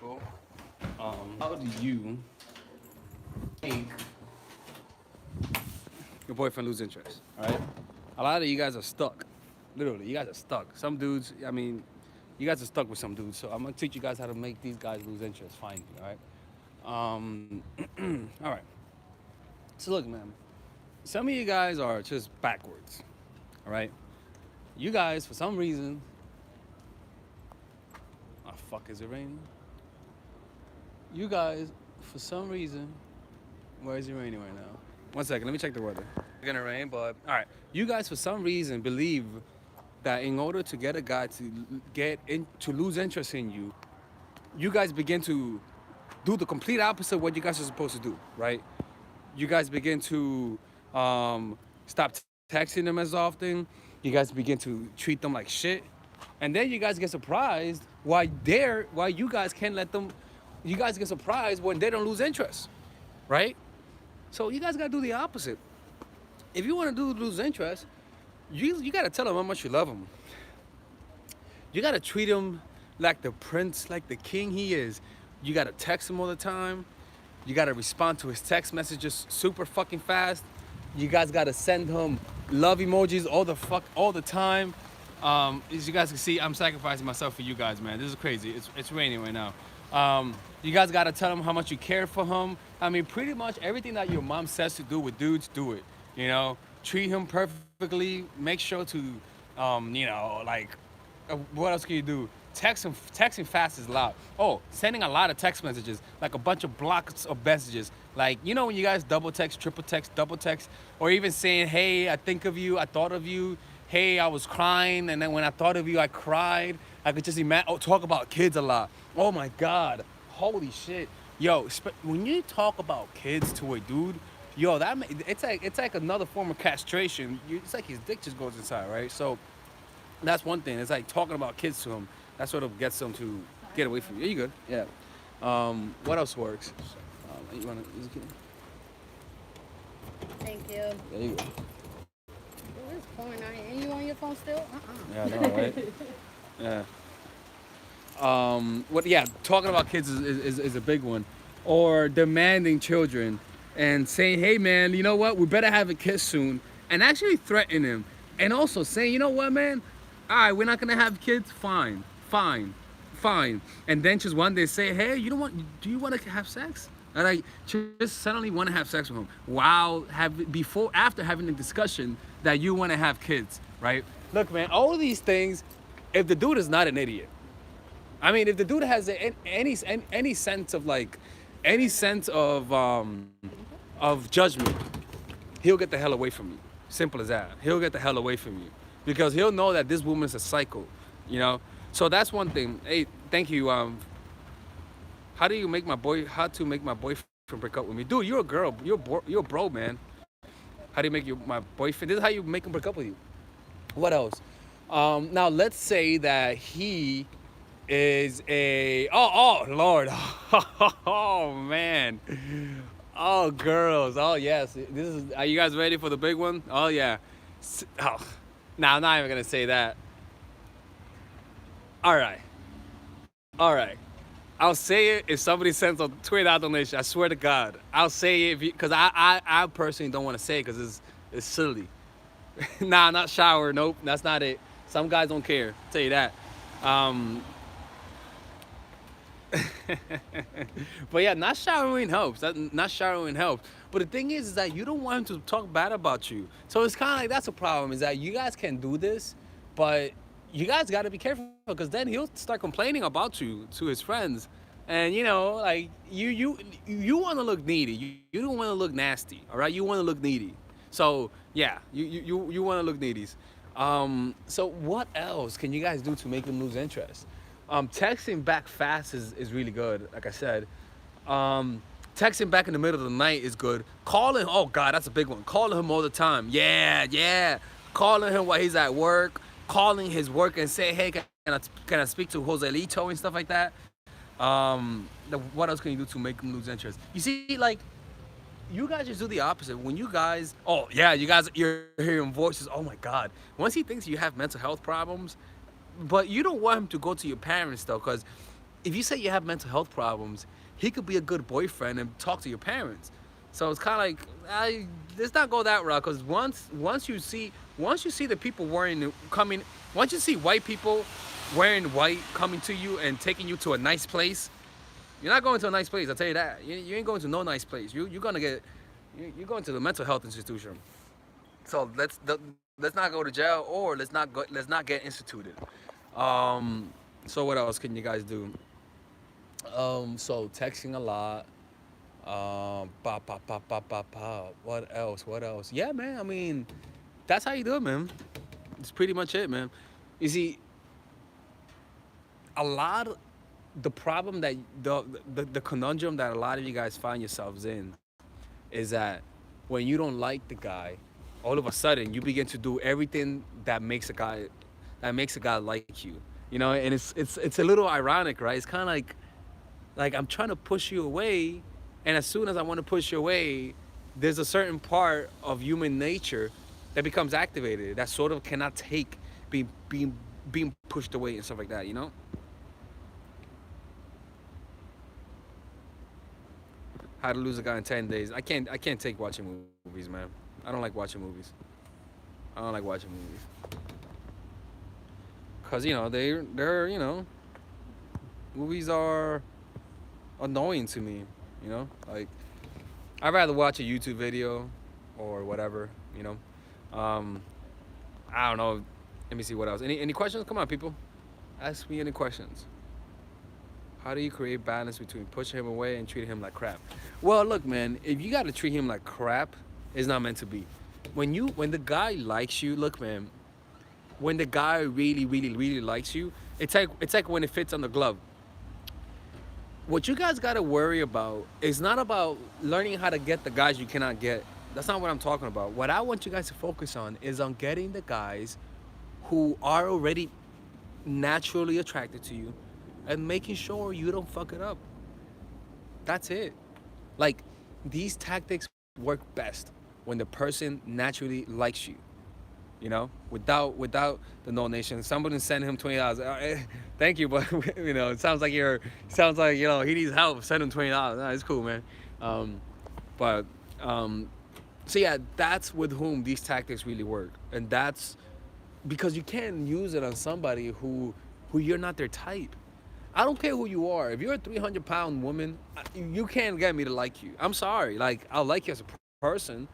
people, how do you make your boyfriend lose interest? All right, a lot of you guys are stuck. Literally, you guys are stuck. Some dudes, I mean, you guys are stuck with some dudes. So I'm gonna teach you guys how to make these guys lose interest. Finally, all right. All right. So look, man. Some of you guys are just backwards. All right. You guys, for some reason, oh fuck, is it raining? You guys, for some reason, where is it raining right now? One second, let me check the weather. It's gonna rain, but all right. You guys, for some reason, believe that in order to get a guy to lose interest in you, you guys begin to do the complete opposite of what you guys are supposed to do, right? You guys begin to stop texting them as often. You guys begin to treat them like shit, and then you guys get surprised why you guys can't let them. You guys get surprised when they don't lose interest, right? So you guys gotta do the opposite. If you want to lose interest, you gotta tell them how much you love them. You gotta treat him like the prince, like the king he is. You gotta text him all the time. You gotta respond to his text messages super fucking fast. You guys gotta send him love emojis all the time. As you guys can see, I'm sacrificing myself for you guys, man. This is crazy. It's raining right now. You guys gotta tell him how much you care for him. I mean, pretty much everything that your mom says to do with dudes, do it. You know, treat him perfectly. Make sure to, what else can you do? Texting fast is loud. Oh, sending a lot of text messages, like a bunch of blocks of messages. Like, you know when you guys double text, triple text, double text, or even saying, hey, I think of you, I thought of you, hey, I was crying, and then when I thought of you, I cried. I could just imagine, talk about kids a lot. Oh my God, holy shit. Yo, when you talk about kids to a dude, yo, it's like another form of castration. It's like his dick just goes inside, right? So that's one thing. It's like talking about kids to him. That sort of gets them to get away from you. You good? Yeah. What else works? You wanna? Thank you. There you go. Ooh, it's pouring out here. And you on your phone still? Yeah, I know, right? Yeah. Yeah, talking about kids is a big one. Or demanding children and saying, hey man, you know what? We better have a kid soon. And actually threatening him. And also saying, you know what, man? All right, we're not gonna have kids. Fine. And then just one day say, hey, do you want to have sex? And I just suddenly want to have sex with him. Wow, after having a discussion that you want to have kids, right? Look, man, all of these things, if the dude is not an idiot, I mean, if the dude has any sense of judgment, he'll get the hell away from you. Simple as that. He'll get the hell away from you because he'll know that this woman is a psycho, you know. So that's one thing. Hey, thank you. How to make my boyfriend break up with me? Dude, you're a girl. You're a bro, man. How do you make my boyfriend? This is how you make him break up with you. What else? Now let's say that he is oh Lord. Oh man. Oh girls. Oh yes. Are you guys ready for the big one? Oh yeah. Nah, I'm not even gonna say that. All right. I'll say it if somebody sends a tweet out donation. I swear to God, I'll say it because I personally don't want to say it because it's silly. Nah, not shower. Nope, that's not it. Some guys don't care. I'll tell you that. But yeah, not showering helps. Not showering helps. But the thing is that you don't want him to talk bad about you. So it's kind of like that's a problem. Is that you guys can do this, but you guys got to be careful because then he'll start complaining about you to his friends, and you know, like you want to look needy. You don't want to look nasty. All right, you want to look needy. So yeah, you want to look needy. So what else can you guys do to make him lose interest? Texting back fast is really good. Like I said, texting back in the middle of the night is good. Calling, oh God, that's a big one. Calling him all the time. Yeah. Calling him while he's at work. Calling his work and say, hey, can I speak to Joselito and stuff like that? What else can you do to make him lose interest? You see, like, you guys just do the opposite. When you guys, you're hearing voices. Oh my God. Once he thinks you have mental health problems, but you don't want him to go to your parents though, because if you say you have mental health problems, he could be a good boyfriend and talk to your parents. So it's kind of like, let's not go that route, because once you see the people wearing coming, once you see white people wearing white coming to you and taking you to a nice place, you're not going to a nice place. I'll tell you that. You ain't going to no nice place. You're gonna get, you're going to the mental health institution. So let's not go to jail, or let's not get instituted. Um, so what else can you guys do? So texting a lot. What else? What else? Yeah, man. I mean, that's how you do it, man. It's pretty much it, man. You see, a lot of the problem that the conundrum that a lot of you guys find yourselves in is that when you don't like the guy, all of a sudden you begin to do everything that makes a guy like you. You know, and it's a little ironic, right? It's kind of like I'm trying to push you away, and as soon as I want to push you away, there's a certain part of human nature that becomes activated that sort of cannot take being pushed away and stuff like that, you know. How to Lose a Guy in 10 Days. I can't take watching movies, man. I don't like watching movies. I don't like watching movies. Cause you know they're movies are annoying to me. You know, like I'd rather watch a YouTube video or whatever. You know, I don't know. Let me see what else. Any questions? Come on, people. Ask me any questions. How do you create balance between pushing him away and treating him like crap? Well, look, man, if you gotta treat him like crap, it's not meant to be. When the guy likes you, look, man, when the guy really, really, really likes you, it's like when it fits on the glove. What you guys gotta worry about is not about learning how to get the guys you cannot get. That's not what I'm talking about. What I want you guys to focus on is on getting the guys who are already naturally attracted to you and making sure you don't fuck it up. That's it. Like, these tactics work best when the person naturally likes you. You know, without the donation. Somebody send him $20. Thank you, but you know, it sounds like he needs help. Send him $20. Nah, it's cool, man. But so yeah, that's with whom these tactics really work, and that's because you can't use it on somebody who you're not their type. I don't care who you are. If you're a 300-pound woman, you can't get me to like you. I'm sorry. Like, I'll like you as a person.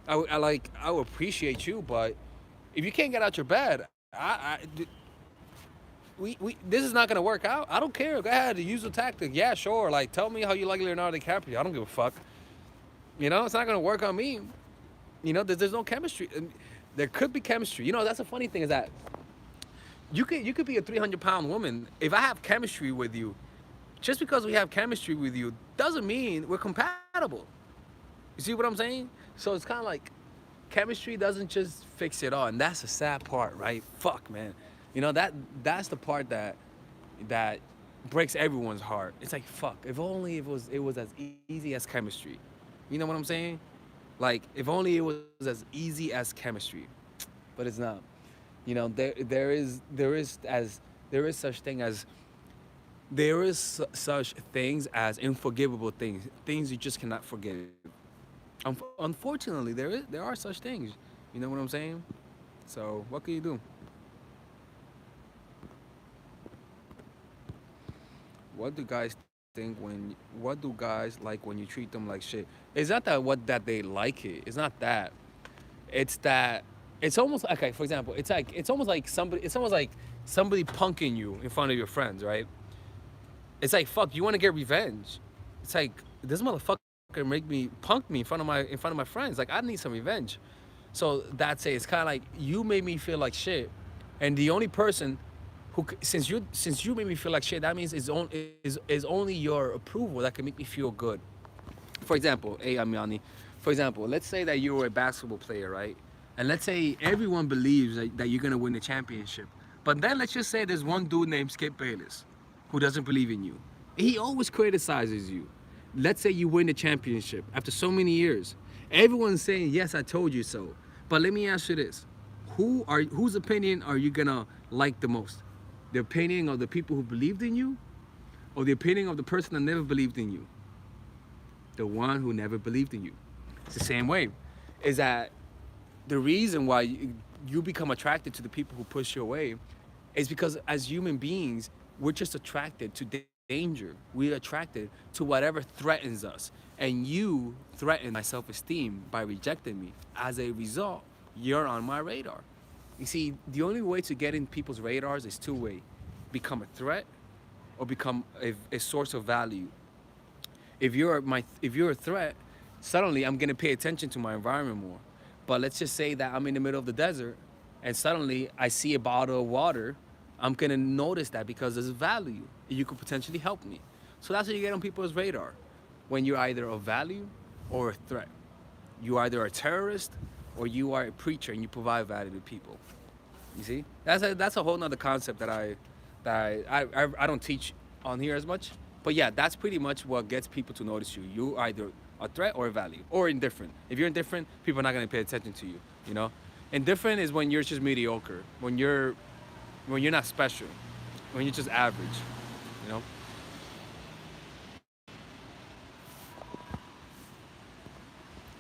I will appreciate you, but if you can't get out your bed, this is not gonna work out. I don't care. Go ahead, use the tactic. Yeah, sure. Like, tell me how you like Leonardo DiCaprio. I don't give a fuck. You know, it's not gonna work on me. You know, there's no chemistry. There could be chemistry. You know, that's the funny thing is that you could be a 300-pound woman. If I have chemistry with you, just because we have chemistry with you doesn't mean we're compatible. You see what I'm saying? So it's kind of like chemistry doesn't just fix it all, and that's the sad part, right? Fuck, man. You know, that's the part that breaks everyone's heart. It's like, fuck. If only it was as easy as chemistry. You know what I'm saying? Like, if only it was as easy as chemistry, but it's not. You know, there is such things as unforgivable things you just cannot forgive. Unfortunately, there are such things. You know what I'm saying? So what can you do? What do guys what do guys like when you treat them like shit? It's not that they like it. It's not that. It's that it's almost okay. For example, it's almost like somebody punking you in front of your friends, right? It's like, fuck, you want to get revenge. It's like, this motherfucker make me punk me in front of my friends. Like, I need some revenge. So that's it. It's kind of like, you made me feel like shit, and the only person who, since you made me feel like shit, that means is only your approval that can make me feel good. For example, hey Amiani, for example, let's say that you were a basketball player, right? And let's say everyone believes that you're gonna win the championship. But then let's just say there's one dude named Skip Bayless who doesn't believe in you. He always criticizes you. Let's say you win the championship after so many years. Everyone's saying, yes, I told you so. But let me ask you this. Whose opinion are you gonna like the most? The opinion of the people who believed in you, or the opinion of the person that never believed in you, the one who never believed in you. It's the same way. Is that the reason why you become attracted to the people who push you away is because as human beings, we're just attracted to danger. We're attracted to whatever threatens us. And you threaten my self-esteem by rejecting me. As a result, you're on my radar. You see, the only way to get in people's radars is two-way. Become a threat or become a source of value. If you're a threat, suddenly I'm gonna pay attention to my environment more. But let's just say that I'm in the middle of the desert and suddenly I see a bottle of water, I'm gonna notice that because there's value. You could potentially help me. So that's how you get on people's radar. When you're either of value or a threat. You are either a terrorist or you are a preacher and you provide value to people. You see? That's a whole nother concept that I don't teach on here as much. But yeah, that's pretty much what gets people to notice you. You either a threat or a value or indifferent. If you're indifferent, people are not gonna pay attention to you. You know, indifferent is when you're just mediocre. When you're not special. When you're just average. You know.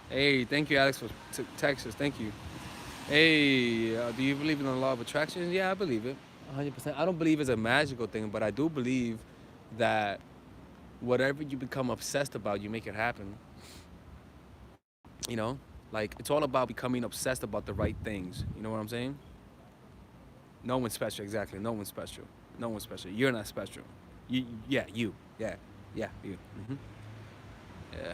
Hey, thank you, Alex, for Texas. Thank you. Hey, do you believe in the law of attraction? Yeah, I believe it. 100%. I don't believe it's a magical thing, but I do believe that whatever you become obsessed about, you make it happen. You know, like it's all about becoming obsessed about the right things. You know what I'm saying? No one's special, exactly. No one's special. No one's special. You're not special. Yeah, you. Yeah, you. Yeah.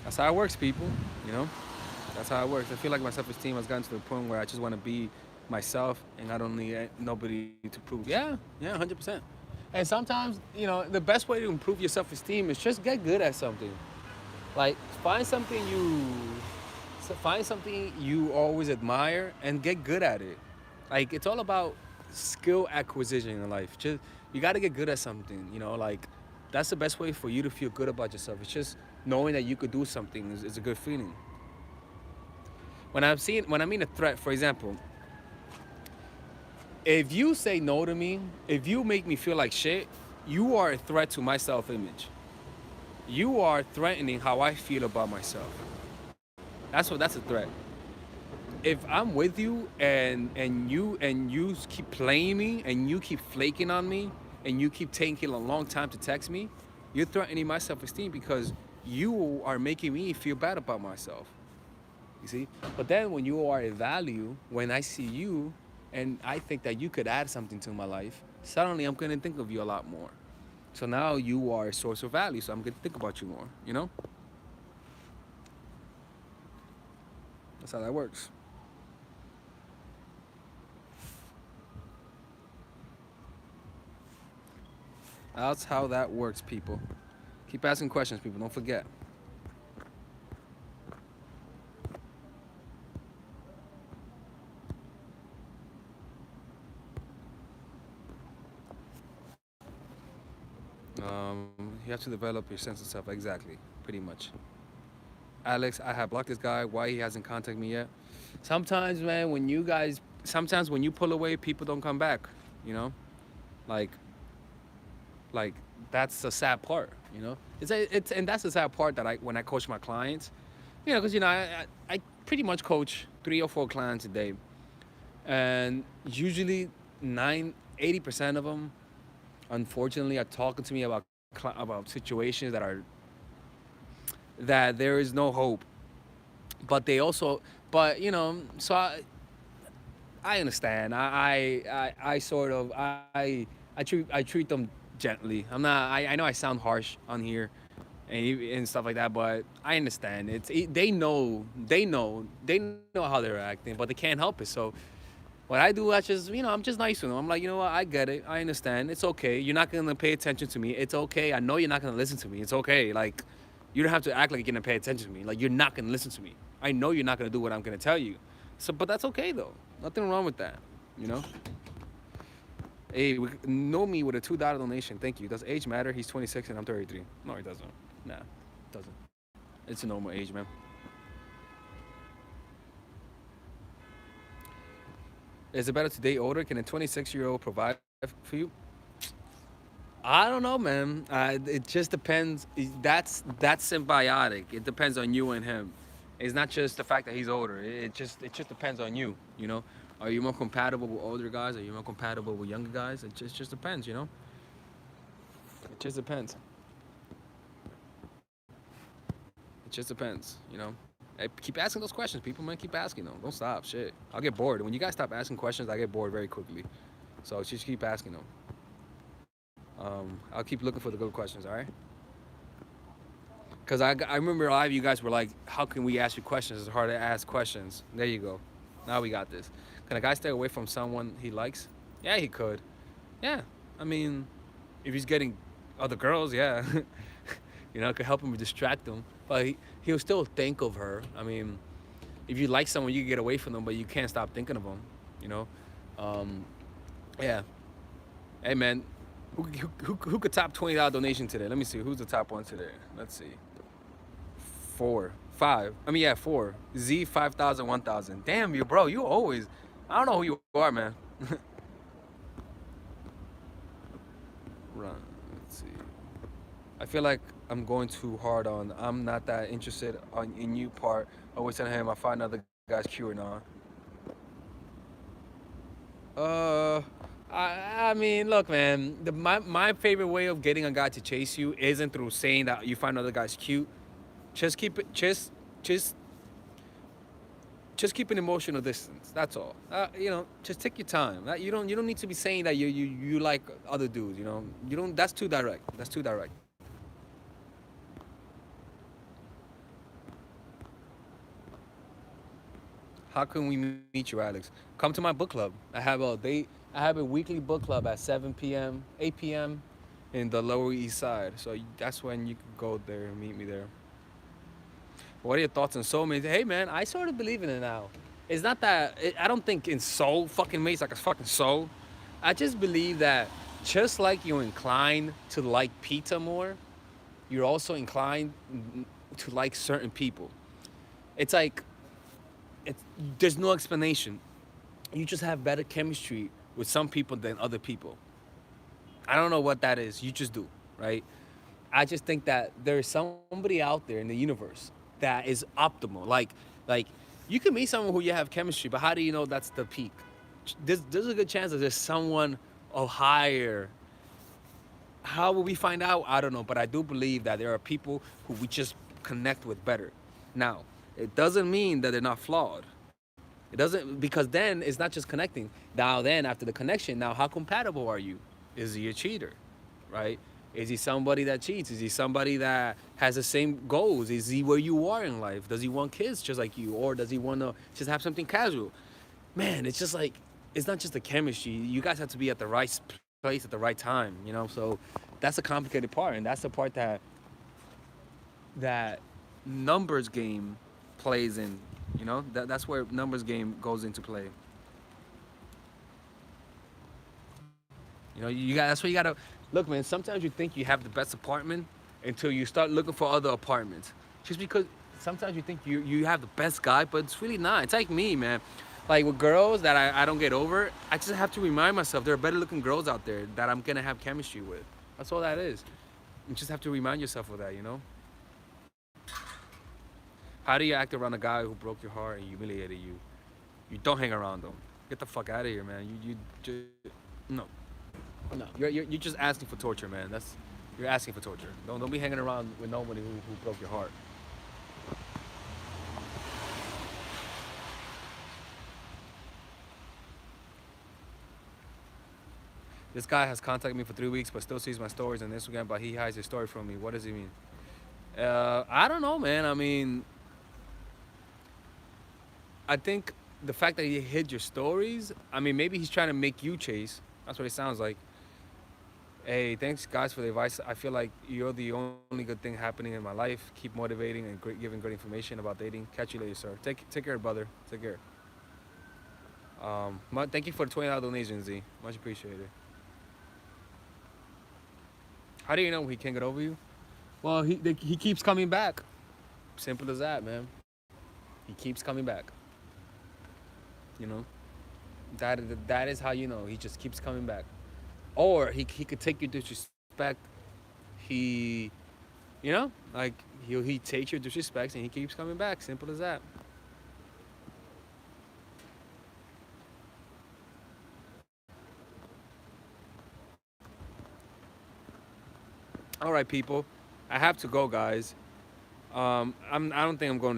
That's how it works, people. You know, that's how it works. I feel like my self-esteem has gotten to the point where I just want to be myself, and I don't need nobody to prove. Yeah, 100%. And sometimes, the best way to improve your self-esteem is just get good at something. Like find something you always admire and get good at it. Like it's all about skill acquisition in life. Just you got to get good at something. Like that's the best way for you to feel good about yourself. It's just knowing that you could do something is a good feeling. When I mean a threat, for example, if you say no to me, if you make me feel like shit, you are a threat to my self-image. You are threatening how I feel about myself. That's a threat. If I'm with you and you keep playing me and you keep flaking on me and you keep taking a long time to text me, you're threatening my self-esteem because you are making me feel bad about myself. You see? But then when you are a value, when I see you and I think that you could add something to my life, suddenly I'm gonna think of you a lot more. So now you are a source of value, so I'm gonna think about you more, you know? That's how that works. That's how that works, people. Keep asking questions, people. Don't forget. You have to develop your sense of self. Exactly. Pretty much. Alex, I have blocked this guy. Why he hasn't contacted me yet? Sometimes, man, sometimes when you pull away, people don't come back. You know, like, like that's the sad part. And that's the sad part that when I coach my clients, because I pretty much coach 3 or 4 clients a day, and usually 80% of them, unfortunately, are talking to me about situations that there is no hope. But they also, but so I understand. I sort of I treat them gently. I'm not. I know I sound harsh on here, and stuff like that. But I understand. They know how they're acting, but they can't help it. So what I do, I'm just nice to them. I'm like, you know what? I get it. I understand. It's okay. You're not gonna pay attention to me. It's okay. I know you're not gonna listen to me. It's okay. Like, you don't have to act like you're gonna pay attention to me. Like, you're not gonna listen to me. I know you're not gonna do what I'm gonna tell you. So, but that's okay though. Nothing wrong with that. You know. Hey, know me with a $2 donation. Thank you. Does age matter? He's 26 and I'm 33. No, it doesn't. Nah, it doesn't. It's a normal age, man. Is it better to date older? Can a 26-year-old provide for you? I don't know, man. It just depends. That's symbiotic. It depends on you and him. It's not just the fact that he's older. It just depends on you. You know, are you more compatible with older guys? Are you more compatible with younger guys? It just depends. You know, it just depends. It just depends. You know, hey, keep asking those questions, people. Man, keep asking them. Don't stop. Shit, I'll get bored. When you guys stop asking questions, I get bored very quickly. So just keep asking them. I'll keep looking for the good questions. All right. Because I remember a lot of you guys were like, how can we ask you questions? It's hard to ask questions. There you go. Now we got this. Can a guy stay away from someone he likes? Yeah, he could. Yeah. I mean, if he's getting other girls, yeah. You know, it could help him distract him. But he'll still think of her. I mean, if you like someone, you can get away from them, but you can't stop thinking of them. You know? Um, yeah. Hey, man. Who could top $20 donation today? Let me see. Who's the top one today? Let's see. Four, five. I mean, yeah, four. Z 5,000, 1,000. Damn you, bro. You always. I don't know who you are, man. Run. Let's see. I feel like I'm going too hard on. I'm not that interested in you part. Always telling him I find other guys cute or not. Uh, I mean, look, man. My favorite way of getting a guy to chase you isn't through saying that you find other guys cute. Just keep it. Just just keep an emotional distance. That's all. You know, just take your time. You don't need to be saying that you like other dudes. You know, you don't. That's too direct. That's too direct. How can we meet you, Alex? Come to my book club. I have a weekly book club at 7 p.m., 8 p.m. in the Lower East Side. So that's when you can go there and meet me there. What are your thoughts on soulmates? Hey, man, I sort of believe in it now. It's not that I don't think in soul fucking mates like a fucking soul. I just believe that just like you're inclined to like pizza more, you're also inclined to like certain people. It's like it's there's no explanation. You just have better chemistry with some people than other people. I don't know what that is. You just do, right? I just think that there's somebody out there in the universe that is optimal. Like you can meet someone who you have chemistry, but how do you know that's the peak? There's a good chance that there's someone of higher. How will we find out? I don't know, but I do believe that there are people who we just connect with better. Now, it doesn't mean that they're not flawed. It doesn't because then it's not just connecting. Now then after the connection, now how compatible are you? Is he a cheater? Right? Is he somebody that cheats? Is he somebody that has the same goals? Is he where you are in life? Does he want kids just like you? Or does he want to just have something casual? Man, it's just like, it's not just the chemistry. You guys have to be at the right place at the right time, you know? So that's a complicated part. And that's the part that numbers game plays in, you know? That's where numbers game goes into play. You know, you got that's where you gotta look, man. Sometimes you think you have the best apartment until you start looking for other apartments. Just because sometimes you think you have the best guy, but it's really not. It's like me, man. Like with girls that I don't get over, I just have to remind myself there are better looking girls out there that I'm gonna have chemistry with. That's all that is. You just have to remind yourself of that, you know? How do you act around a guy who broke your heart and humiliated you? You don't hang around them. Get the fuck out of here, man. You just no. No, you're just asking for torture, man. You're asking for torture. Don't be hanging around with nobody who broke your heart. This guy has contacted me for 3 weeks, but still sees my stories on Instagram. But he hides his story from me. What does he mean? I don't know, man. I mean, I think the fact that he hid your stories. I mean, maybe he's trying to make you chase. That's what it sounds like. Hey, thanks guys for the advice. I feel like you're the only good thing happening in my life. Keep motivating and giving great information about dating. Catch you later, sir. Take care, brother. Take care. Thank you for the $20 donation, Z. Much appreciated. How do you know he can't get over you? Well, he keeps coming back. Simple as that, man. He keeps coming back. You know, that is how you know. He just keeps coming back. Or he could take your respect, he, you know, like he takes your disrespects and he keeps coming back. Simple as that. All right, people. I have to go, guys. I don't think I'm going to